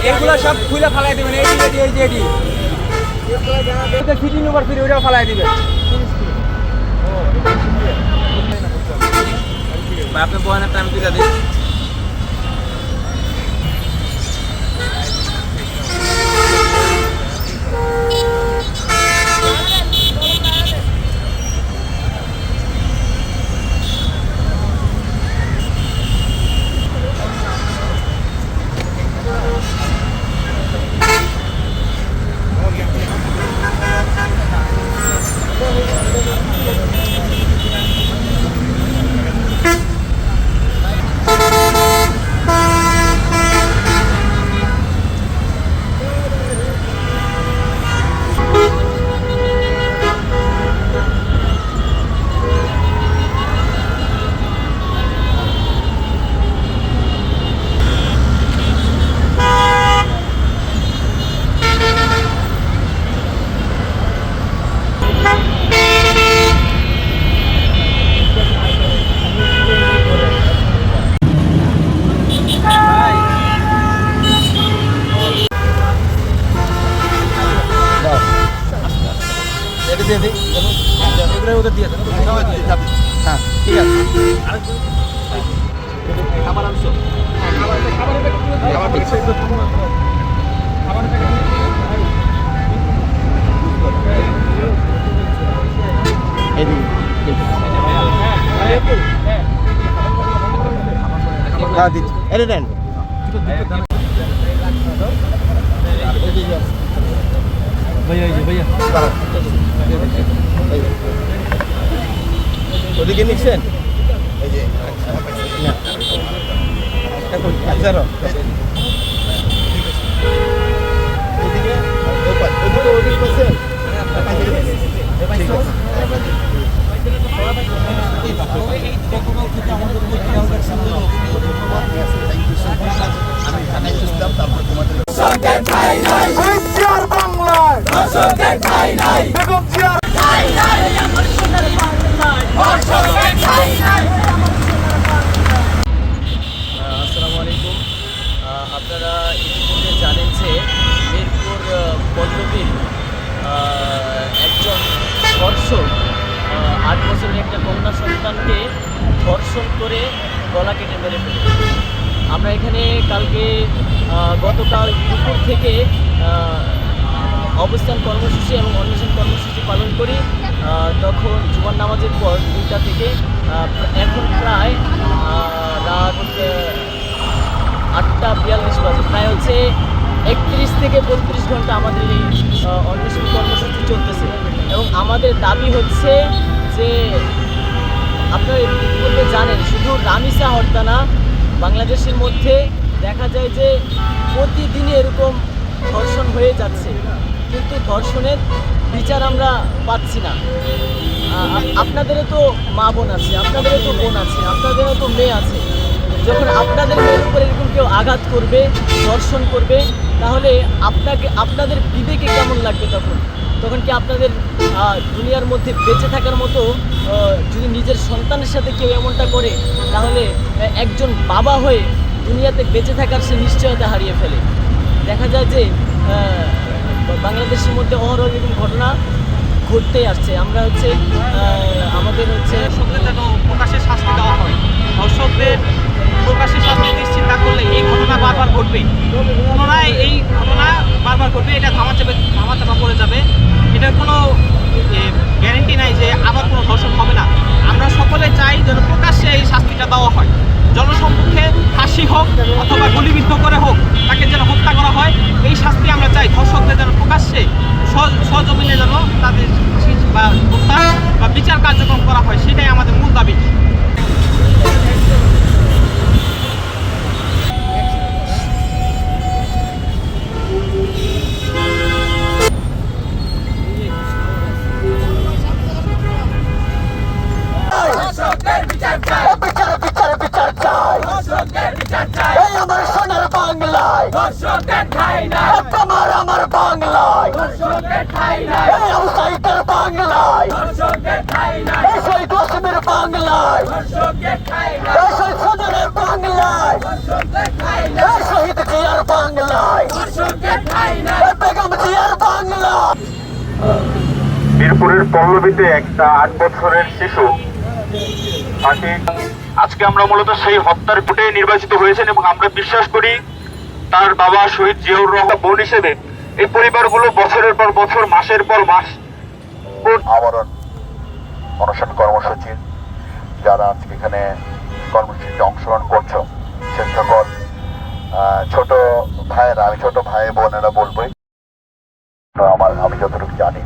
এগুলো সব খুলে ফালাই দিবেন। এই যে এটি সিটি নাম্বার ফ্রি ওইটাও ফালাই দিবেন। আপনি বয়ানের টাইম তুলে দিন। ওদের দিয়ে দেন, হ্যাঁ ঠিক আছে। খাবার আনছো? হ্যাঁ দিচ্ছি, এটা নেন। ভাইয়া ভাইয়া ওদিকে নিচ্ছেন? এই যে আপনারা ইতিমধ্যে জানেন যে মিরপুর পল্লবীর একজন ধর্ষক 8 বছরের একটা কন্যা সন্তানকে ধর্ষণ করে গলা কেটে মেরে ফেলে। আমরা এখানে কালকে গতকাল দুপুর থেকে অবস্থান কর্মসূচি এবং অন্বেষণ কর্মসূচি পালন করি। তখন জুমার নামাজের পর 2টা থেকে এখন প্রায় রাত 8:42 বাজে, প্রায় হচ্ছে 31 থেকে 32 ঘন্টা আমাদের এই অন্বেষণ কর্মসূচি চলতেছে। এবং আমাদের দাবি হচ্ছে যে আপনারা ইতিমধ্যে জানেন, শুধু রামিসা হত্যা না, বাংলাদেশের মধ্যে দেখা যায় যে প্রতিদিনই এরকম ধর্ষণ হয়ে যাচ্ছে, কিন্তু ধর্ষণের বিচার আমরা পাচ্ছি না। আপনাদেরও তো মা বোন আছে, আপনাদেরও তো বোন আছে, আপনাদেরও তো মেয়ে আছে। যখন আপনাদের মেয়ের উপর এরকম কেউ আঘাত করবে, ধর্ষণ করবে, তাহলে আপনাদের বিবেকে কেমন লাগবে? তখন কি আপনাদের দুনিয়ার মধ্যে বেঁচে থাকার মতো, যদি নিজের সন্তানের সাথে কেউ এমনটা করে, তাহলে একজন বাবা হয়ে দুনিয়াতে বেঁচে থাকার সে নিশ্চয়তা হারিয়ে ফেলে। দেখা যায় যে বাংলাদেশের মধ্যে অহরহ এরকম ঘটনা ঘটতেই আসছে। আমরা আমাদের দর্শকদের যেন প্রকাশ্যে শাস্তি দেওয়া হয়। দর্শকদের প্রকাশ্যে শাস্তি নিশ্চিত না করলে এই ঘটনা বারবার ঘটবে, পুনরায় এই ঘটনা বারবার ঘটবে, এটা ধামাচাপা পড়ে যাবে। এটার কোনো গ্যারেন্টি নাই যে আবার কোনো ধর্ষণ হবে না। আমরা সকলে চাই যেন প্রকাশ্যে এই শাস্তিটা দেওয়া হয়, জনসম্মুখে ফাঁসি হোক অথবা গুলিবিদ্ধ করে হোক, তাকে যেন হত্যা করা হয়। এই শাস্তি আমরা চাই। ধর্ষকদের যেন প্রকাশ্যে সজমিনে যেন তাদের বা হত্যা বা বিচার কার্যক্রম করা হয়, সেটাই আমাদের মূল দাবি। আমার সোনার বাংলায় তোমার আমার বাংলায় সাইকেল বাংলায় শহীদ ওয়াসিমের বাংলায় শহীদ সজনের বাংলায় শহীদ জিয়ার বাংলায় এই বেগম জিয়ার বাংলায় মিরপুরের পল্লবীতে একটা 8 বছরের শিশু তাকে আজকে আমরা মূলত সেই হত্যার ফুটে নির্বাচিত হয়েছেন এবং আমরা বিশ্বাস করি তার বাবা শহীদ জিয়াউর রহমান বোন হিসেবে এই পরিবারগুলো বছরের পর বছর মাসের পর মাস আমরণ অনশন কর্মসূচির যারা আজকে এখানে কর্মসূচিতে অংশগ্রহণ করছো সে সকল ছোট ভাইয়েরা, আমি ছোট ভাই বোনেরা বলবোই, আমি যতটুকু জানি